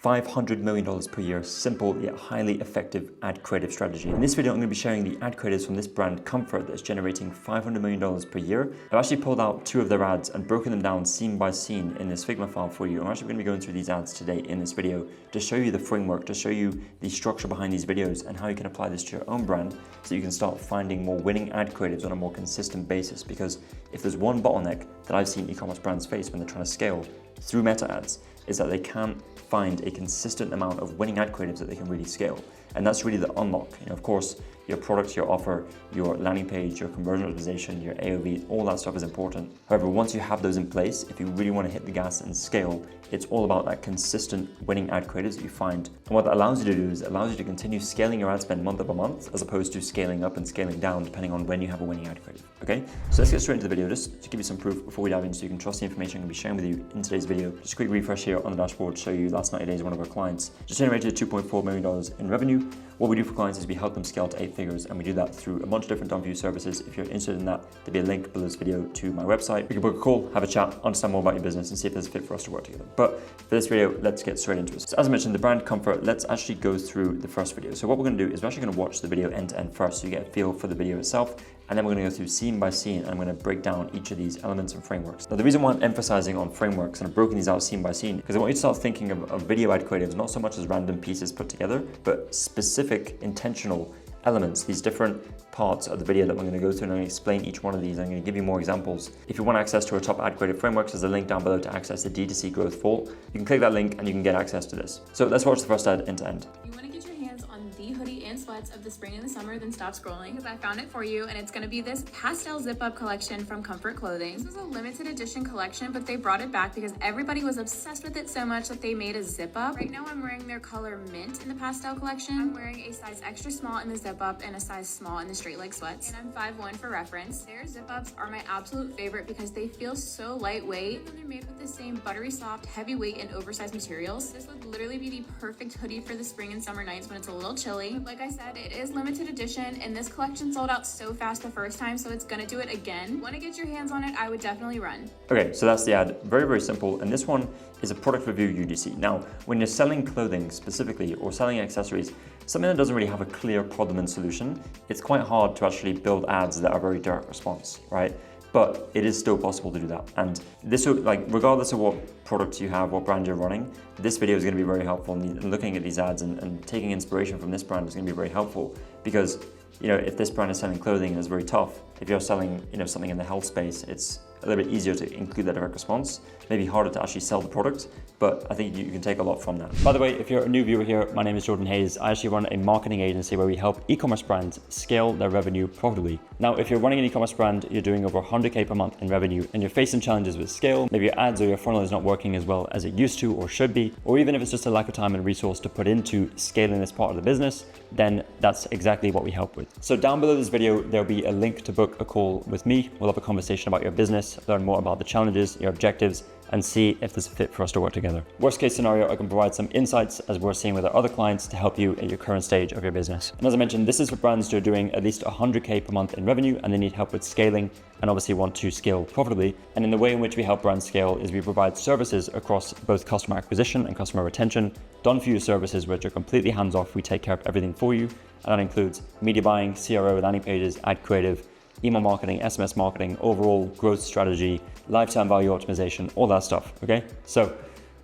$500 million per year, simple yet highly effective ad creative strategy. In this video, I'm going to be sharing the ad creatives from this brand Comfort that's generating $500 million per year. I've actually pulled out 2 of their ads and broken them down scene by scene in this Figma file for you. I'm actually going to be going through these ads today in this video to show you the framework, to show you the structure behind these videos and how you can apply this to your own brand so you can start finding more winning ad creatives on a more consistent basis. Because if there's one bottleneck that I've seen e-commerce brands face when they're trying to scale through meta ads, is that they can't find a consistent amount of winning ad creatives that they can really scale. And that's really the unlock. Of course, your product, your offer, your landing page, your conversion optimization, your AOV, all that stuff is important. However, once you have those in place, if you really want to hit the gas and scale, it's all about that consistent winning ad creatives that you find. And what that allows you to do is it allows you to continue scaling your ad spend month over month, as opposed to scaling up and scaling down depending on when you have a winning ad creative. Okay, so let's get straight into the video. Just to give you some proof before we dive in so you can trust the information I'm going to be sharing with you in today's video. Just a quick refresh here on the dashboard to show you last 90 days one of our clients just generated $2.4 million in revenue. What we do for clients is we help them scale to 8 figures, and we do that through a bunch of different done-for-you services. If you're interested in that, there'll be a link below this video to my website. We can book a call, have a chat, understand more about your business and see if there's a fit for us to work together. But for this video, let's get straight into it. So as I mentioned, the brand Comfort, let's actually go through the first video. So what we're going to do is we're actually going to watch the video end to end first so you get a feel for the video itself. And then we're going to go through scene by scene and I'm going to break down each of these elements and frameworks. Now, the reason why I'm emphasizing on frameworks and I've broken these out scene by scene, because I want you to start thinking of video ad creatives, not so much as random pieces put together, but specific intentional elements, these different parts of the video that we're going to go through, and I'm going to explain each one of these. I'm going to give you more examples. If you want access to our top ad creative frameworks, there's a link down below to access the D2C growth vault. You can click that link and you can get access to this. So let's watch the first ad end to end. You want to get your hands on the hoodie and sweats of the spring and the summer, then stop scrolling because I found it for you, and it's going to be this pastel zip up collection from Comfort Clothing. This was a limited edition collection, but they brought it back because everybody was obsessed with it so much that they made a zip up. Right now I'm wearing their color mint in the pastel collection. I'm wearing a size extra small in the zip up and a size small in the straight leg sweats, and I'm 5'1" for reference. Their zip ups are my absolute favorite because they feel so lightweight and they're made with the same buttery soft, heavyweight, and oversized materials. This would literally be the perfect hoodie for the spring and summer nights when it's a little chilly. Like I said, it is limited edition and this collection sold out so fast the first time, so it's gonna do it again. Want to get your hands on it, I would definitely run. Okay, so that's the ad. Very, very simple. And this one is a product review UGC. Now, when you're selling clothing specifically or selling accessories, something that doesn't really have a clear problem and solution, it's quite hard to actually build ads that are very direct response, right? But it is still possible to do that. And this will, like, regardless of what products you have, what brand you're running, this video is going to be very helpful. And looking at these ads and taking inspiration from this brand is going to be very helpful because, if this brand is selling clothing and it's very tough, if you're selling, something in the health space, it's a little bit easier to include that direct response, maybe harder to actually sell the product, but I think you can take a lot from that. By the way, if you're a new viewer here, my name is Jordan Hayes. I actually run a marketing agency where we help e-commerce brands scale their revenue profitably. Now, if you're running an e-commerce brand, you're doing over 100K per month in revenue, and you're facing challenges with scale, maybe your ads or your funnel is not working as well as it used to or should be, or even if it's just a lack of time and resource to put into scaling this part of the business, then that's exactly what we help with. So down below this video, there'll be a link to book a call with me. We'll have a conversation about your business, learn more about the challenges, your objectives, and see if there's a fit for us to work together. Worst case scenario, I can provide some insights as we're seeing with our other clients to help you at your current stage of your business. And as I mentioned, this is for brands who are doing at least 100K per month in revenue and they need help with scaling and obviously want to scale profitably. And in the way in which we help brands scale is we provide services across both customer acquisition and customer retention, done for you services which are completely hands off. We take care of everything for you. And that includes media buying, CRO, landing pages, ad creative, email marketing, SMS marketing, overall growth strategy, lifetime value optimization, all that stuff, okay? So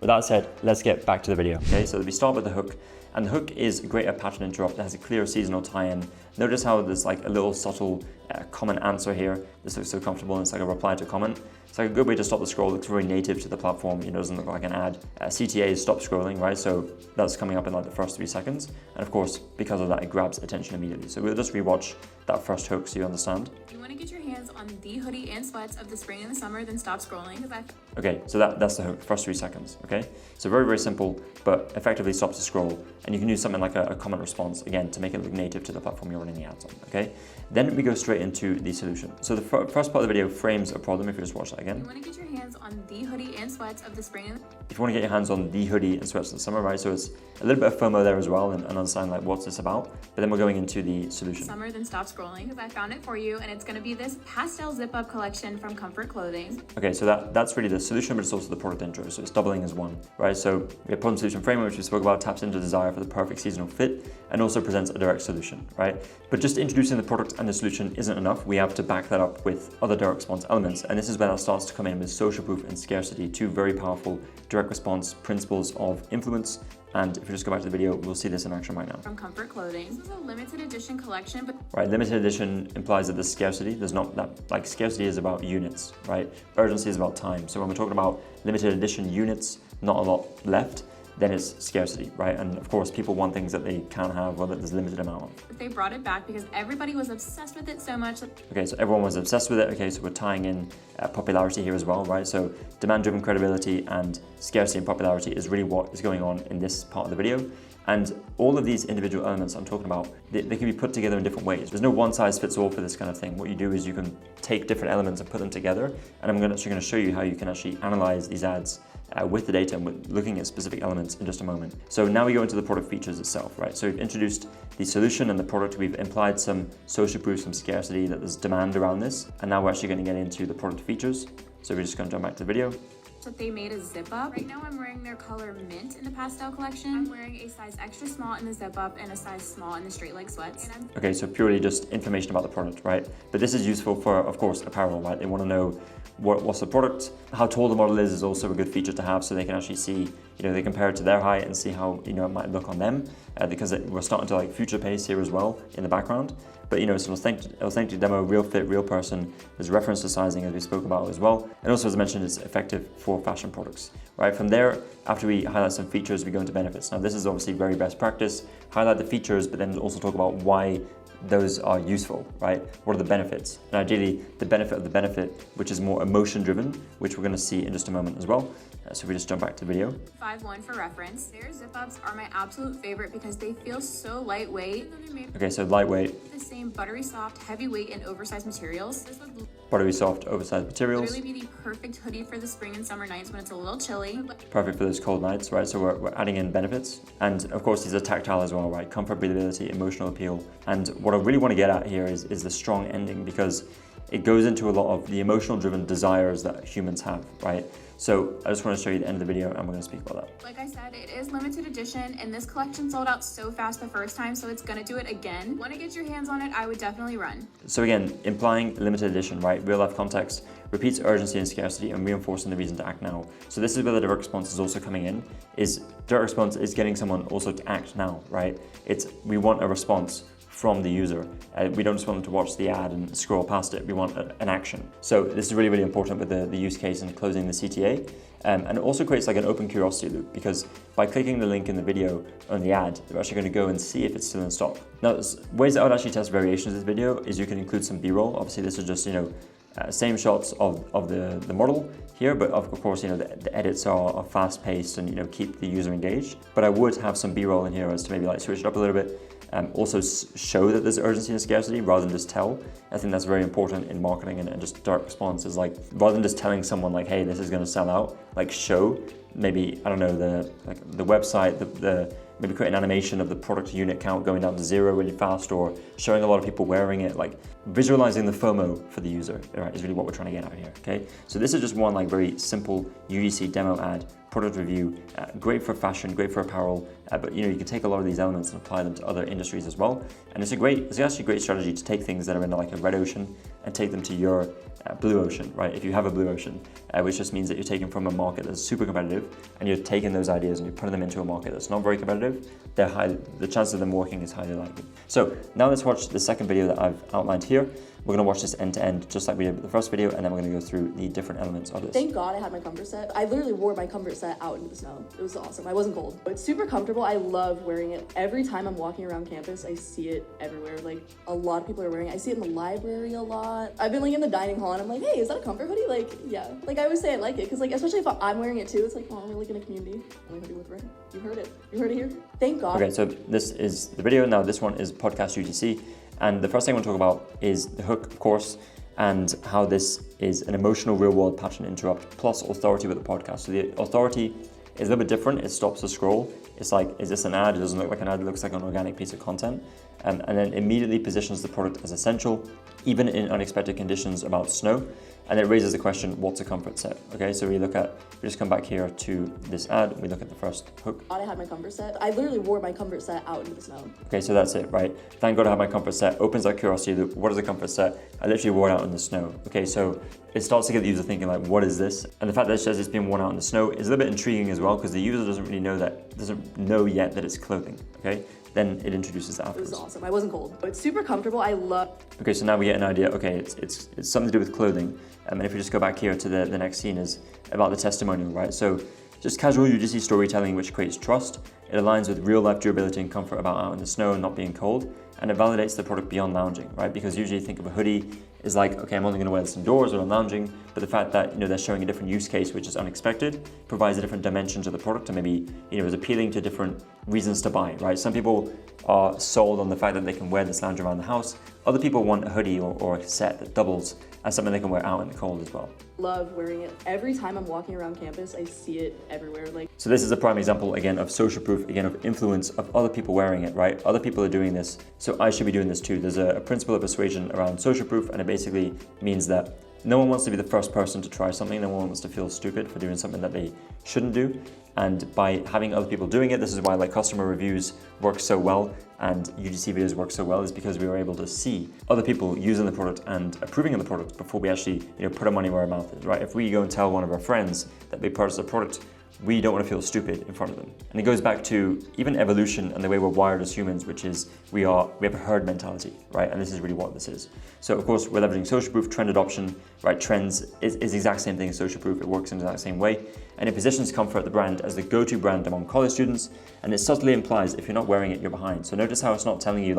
with that said, let's get back to the video. Okay, so we start with the hook, and the hook is great at pattern interrupt. It has a clear seasonal tie-in. Notice how there's like a little subtle comment answer here. This looks so comfortable, and it's like a reply to comment. It's like a good way to stop the scroll. It looks very native to the platform. It doesn't look like an ad. CTA is stop scrolling, right? So that's coming up in like the first 3 seconds. And of course, because of that, it grabs attention immediately. So we'll just rewatch that first hook so you understand. You want to get your hands on the hoodie and sweats of the spring and the summer, then stop scrolling. Okay, so that's the hook, first 3 seconds, okay? So very, very simple, but effectively stops the scroll. And you can use something like a comment response, again, to make it look native to the platform you're running the ads on, okay? Then we go straight into the solution. So the first part of the video frames a problem, if you just watch that again. You want to get your hands on the hoodie and sweats of the spring and If you want to get your hands on the hoodie and sweats of the summer, right? So it's a little bit of FOMO there as well and understand like what's this about. But then we're going into the solution. summer, then stop scrolling because I found it for you, and it's going to be this pastel zip-up collection from Comfort Clothing. Okay, so that's really the solution, but it's also the product intro. So it's doubling as one, right? So we have problem solution framework, which we spoke about, taps into desire for the perfect seasonal fit and also presents a direct solution, right? But just introducing the product and the solution isn't enough. We have to back that up with other direct response elements. And this is where that starts to come in with social proof and scarcity, two very powerful direct response principles of influence. And if you just go back to the video, we'll see this in action right now. From Comfort Clothing. This is a limited edition collection, but right, limited edition implies that there's scarcity. There's not that, like scarcity is about units, right? Urgency is about time. So when we're talking about limited edition units, not a lot left, then it's scarcity, right? And of course, people want things that they can't have or that there's a limited amount of. they brought it back because everybody was obsessed with it so much. Okay, so everyone was obsessed with it. Okay, so we're tying in popularity here as well, right? So demand-driven credibility and scarcity and popularity is really what is going on in this part of the video. And all of these individual elements I'm talking about, they can be put together in different ways. There's no one size fits all for this kind of thing. What you do is you can take different elements and put them together. And I'm actually going to show you how you can actually analyze these ads with the data and with looking at specific elements in just a moment. So now we go into the product features itself, right? So we've introduced the solution and the product. We've implied some social proof, some scarcity, that there's demand around this. And now we're actually going to get into the product features. So we're just going to jump back to the video. That they made a zip up. Right now I'm wearing their color mint in the pastel collection. I'm wearing a size extra small in the zip up and a size small in the straight leg sweats. Okay, so purely just information about the product, right? But this is useful for, of course, apparel, right? They want to know what's the product, how tall the model is also a good feature to have, so they can actually see, they compare it to their height and see how, it might look on them, because we're starting to like future pace here as well in the background. But it's an authentic demo, real fit, real person. There's reference to sizing as we spoke about as well. And also, as I mentioned, it's effective for fashion products, right? From there, after we highlight some features, we go into benefits. Now, this is obviously very best practice. Highlight the features, but then also talk about why those are useful, right? What are the benefits? And ideally, the benefit of the benefit, which is more emotion driven, which we're gonna see in just a moment as well. So we just jump back to the video. 5-1 for reference. Their zip-ups are my absolute favorite because they feel so lightweight. Okay, so lightweight. The same buttery soft, heavyweight, and oversized materials. This would buttery soft, oversized materials. literally be the perfect hoodie for the spring and summer nights when it's a little chilly. Perfect for those cold nights, right? So we're adding in benefits. And of course, these are tactile as well, right? Comfort, breathability, emotional appeal. And what I really want to get at here is the strong ending, because it goes into a lot of the emotional driven desires that humans have, right? So I just want to show you the end of the video and we're going to speak about that. Like I said, it is limited edition and this collection sold out so fast the first time, so it's going to do it again. Want to get your hands on it, I would definitely run. So again, implying limited edition, right? Real life context, repeats urgency and scarcity and reinforcing the reason to act now. So this is where the direct response is also coming in, is direct response is getting someone also to act now, right? We want a response from the user. We don't just want them to watch the ad and scroll past it. We want an action. So this is really, really important with the use case and closing the CTA. And it also creates like an open curiosity loop, because by clicking the link in the video on the ad, they're actually going to go and see if it's still in stock. Now, ways that I would actually test variations of this video is you can include some B-roll. Obviously, this is just, same shots of the model here, but of course, the edits are fast paced and, keep the user engaged. But I would have some B-roll in here as to maybe like switch it up a little bit. Also show that there's urgency and scarcity rather than just tell. I think that's very important in marketing and just direct response is like, rather than just telling someone like, hey, this is gonna sell out, like show maybe, I don't know, the website, maybe create an animation of the product unit count going down to 0 really fast, or showing a lot of people wearing it, like visualizing the FOMO for the user, right, is really what we're trying to get out here, okay? So this is just one like very simple UGC demo ad, product review, great for fashion, great for apparel, but you can take a lot of these elements and apply them to other industries as well. And it's actually a great strategy to take things that are in like a red ocean and take them to your blue ocean, right? If you have a blue ocean, which just means that you're taking from a market that's super competitive and you're taking those ideas and you're putting them into a market that's not very competitive, the chance of them working is highly likely. So now let's watch the second video that I've outlined here. We're gonna watch this end to end, just like we did with the first video, and then we're gonna go through the different elements of this. Thank God I had my comfort set. I literally wore my comfort set out into the snow. It was awesome. I wasn't cold. It's super comfortable. I love wearing it. Every time I'm walking around campus, I see it everywhere. Like, a lot of people are wearing it. I see it in the library a lot. I've been like in the dining hall and I'm like, hey, is that a comfort hoodie? Like, yeah. Like, I always say I like it, because like, especially if I'm wearing it too, it's like, oh, we're like in a community. Only hoodie with red. You heard it. You heard it here. Thank God. Okay, so this is the video. Now this one is podcast UGC. And the first thing I want to talk about is the hook, of course, and how this is an emotional real-world pattern interrupt plus authority with the podcast. So the authority is a little bit different. It stops the scroll. It's like, is this an ad? It doesn't look like an ad. It looks like an organic piece of content. And then immediately positions the product as essential, even in unexpected conditions about snow. And it raises the question, what's a comfort set? Okay, so we just come back here to this ad, we look at the first hook. I had my comfort set. I literally wore my comfort set out into the snow. Okay, so that's it, right? Thank God I have my comfort set, opens that curiosity loop. What is a comfort set? I literally wore it out in the snow. Okay, so it starts to get the user thinking like, what is this? And the fact that it says it's being worn out in the snow is a little bit intriguing as well, because the user doesn't know yet that it's clothing, okay? Then it introduces that afterwards. It was awesome. I wasn't cold. It's super comfortable. I love. Okay, so now we get an idea. Okay, it's something to do with clothing. And if we just go back here to the next scene is about the testimonial, right? So just casual UGC storytelling, which creates trust. It aligns with real life durability and comfort about out in the snow and not being cold. And it validates the product beyond lounging, right? Because usually you think of a hoodie is like, okay, I'm only gonna wear this indoors when I'm lounging, but the fact that, they're showing a different use case, which is unexpected, provides a different dimension to the product and maybe, is appealing to different reasons to buy, right? Some people are sold on the fact that they can wear this lounge around the house. Other people want a hoodie or a set that doubles as something they can wear out in the cold as well. Love wearing it. Every time I'm walking around campus, I see it everywhere. So this is a prime example, again, of social proof, again, of influence of other people wearing it, right? Other people are doing this, so I should be doing this too. There's a principle of persuasion around social proof, and it basically means that no one wants to be the first person to try something. No one wants to feel stupid for doing something that they shouldn't do. And by having other people doing it, this is why customer reviews work so well and UGC videos work so well, is because we were able to see other people using the product and approving of the product before we actually put our money where our mouth is, right? If we go and tell one of our friends that they purchased a product, we don't want to feel stupid in front of them. And it goes back to even evolution and the way we're wired as humans, which is we have a herd mentality, right? And this is really what this is. So of course, we're leveraging social proof, trend adoption, right? Trends is the exact same thing as social proof. It works in the exact same way. And it positions Comfort, the brand, as the go-to brand among college students. And it subtly implies if you're not wearing it, you're behind. So notice how it's not telling you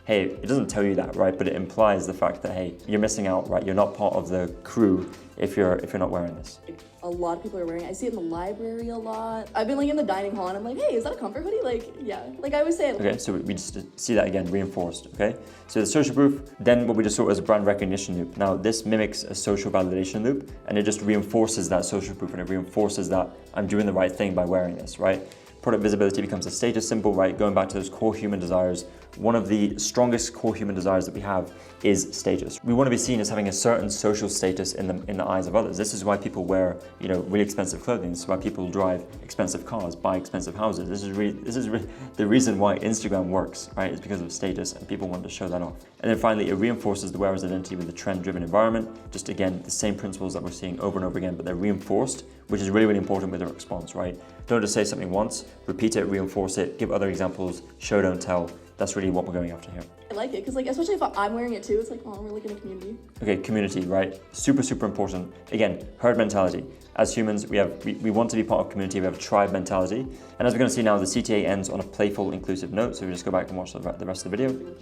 hey, it doesn't tell you that, right? But it implies the fact that, hey, you're missing out, right? You're not part of the crew if you're not wearing this. A lot of people are wearing it. I see it in the library a lot. I've been in the dining hall and I'm like, hey, is that a comfort hoodie? Yeah, I always say it. Okay, so we just see that again, reinforced, okay? So the social proof, then what we just saw as a brand recognition loop. Now this mimics a social validation loop, and it just reinforces that social proof, and it reinforces that I'm doing the right thing by wearing this, right? Product visibility becomes a status symbol, right? Going back to those core human desires, one of the strongest core human desires that we have is status. We want to be seen as having a certain social status in the eyes of others. This is why people wear, really expensive clothing. This is why people drive expensive cars, buy expensive houses. This is the reason why Instagram works, right? It's because of status, and people want to show that off. And then finally, it reinforces the wearer's identity with a trend-driven environment. Just again, the same principles that we're seeing over and over again, but they're reinforced, which is really, really important with the response, right? Don't just say something once, repeat it, reinforce it, give other examples, show, don't tell. That's really what we're going after here. I like it, because especially if I'm wearing it too, it's oh, we're in a community. Okay, community, right? Super, super important. Again, herd mentality. As humans, we want to be part of community. We have a tribe mentality. And as we're going to see now, the CTA ends on a playful, inclusive note. So we just go back and watch the rest of the video.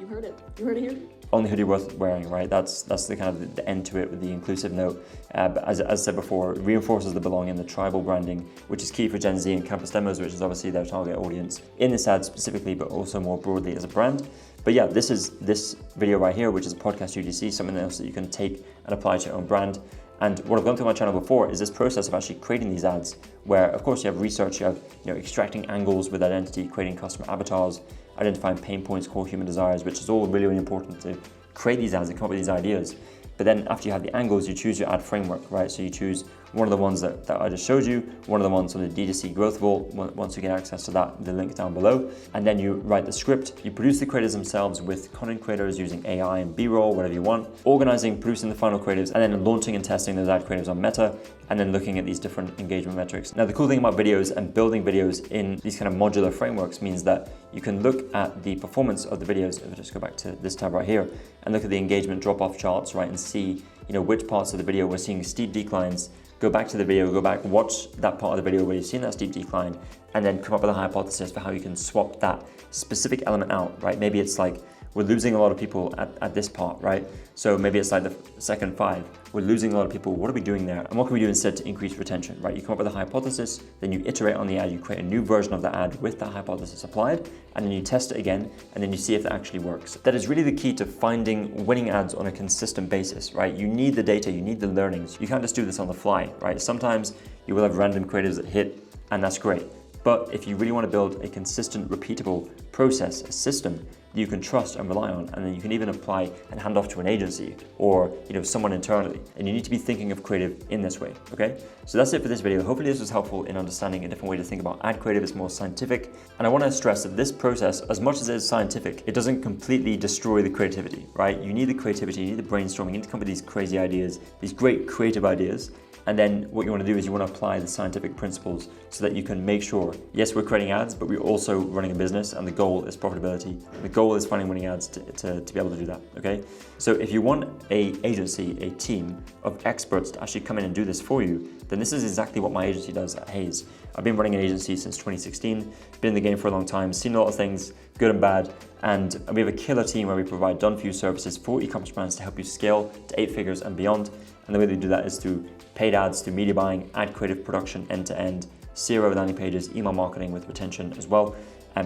You heard it. You heard it here. Only hoodie worth wearing, right? That's the kind of the end to it with the inclusive note. But as I said before, it reinforces the belonging, the tribal branding, which is key for Gen Z and campus demos, which is obviously their target audience in this ad specifically, but also more broadly as a brand. But yeah, this is this video right here, which is a podcast UGC, something else that you can take and apply to your own brand. And what I've gone through my channel before is this process of actually creating these ads, where of course you have research, you have extracting angles with identity, creating customer avatars, identifying pain points, core human desires, which is all really, really important to create these ads and come up with these ideas. But then after you have the angles, you choose your ad framework, right? So you choose one of the ones that I just showed you, one of the ones on the D2C Growth Vault, once you get access to that, the link down below. And then you write the script, you produce the creatives themselves with content creators using AI and B-roll, whatever you want, organizing, producing the final creatives, and then launching and testing those ad creatives on Meta, and then looking at these different engagement metrics. Now, the cool thing about videos and building videos in these kind of modular frameworks means that you can look at the performance of the videos. If I just go back to this tab right here and look at the engagement drop-off charts, right, and see, which parts of the video we're seeing steep declines. Go back to the video, go back, watch that part of the video where you've seen that steep decline, and then come up with a hypothesis for how you can swap that specific element out, right? Maybe it's like we're losing a lot of people at this part, right? So maybe it's like the second 5, we're losing a lot of people. What are we doing there? And what can we do instead to increase retention, right? You come up with a hypothesis, then you iterate on the ad, you create a new version of the ad with that hypothesis applied, and then you test it again, and then you see if it actually works. That is really the key to finding winning ads on a consistent basis, right? You need the data, you need the learnings. You can't just do this on the fly, right? Sometimes you will have random creatives that hit, and that's great. But if you really want to build a consistent, repeatable process, a system that you can trust and rely on, and then you can even apply and hand off to an agency or someone internally, and you need to be thinking of creative in this way, okay? So that's it for this video. Hopefully this was helpful in understanding a different way to think about ad creative. It's more scientific, and I want to stress that this process, as much as it is scientific, it doesn't completely destroy the creativity, right? You need the creativity, you need the brainstorming, you need to come up with these crazy ideas, these great creative ideas. And then what you want to do is you want to apply the scientific principles so that you can make sure, yes, we're creating ads, but we're also running a business, and the goal is profitability. The goal is finding winning ads to be able to do that, okay? So if you want a agency, a team of experts to actually come in and do this for you, then this is exactly what my agency does at Hayes. I've been running an agency since 2016, been in the game for a long time, seen a lot of things, good and bad, and we have a killer team where we provide done-for-you services for e-commerce brands to help you scale to 8 figures and beyond. And the way they do that is through paid ads, through media buying, ad creative production, end-to-end, CRO landing pages, email marketing with retention as well.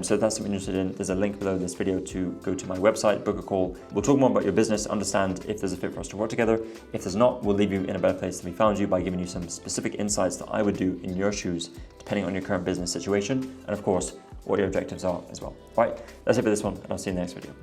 So if that's something you're interested in, there's a link below this video to go to my website, book a call. We'll talk more about your business, understand if there's a fit for us to work together. If there's not, we'll leave you in a better place than we found you by giving you some specific insights that I would do in your shoes, depending on your current business situation, and of course, what your objectives are as well. All right, that's it for this one, and I'll see you in the next video.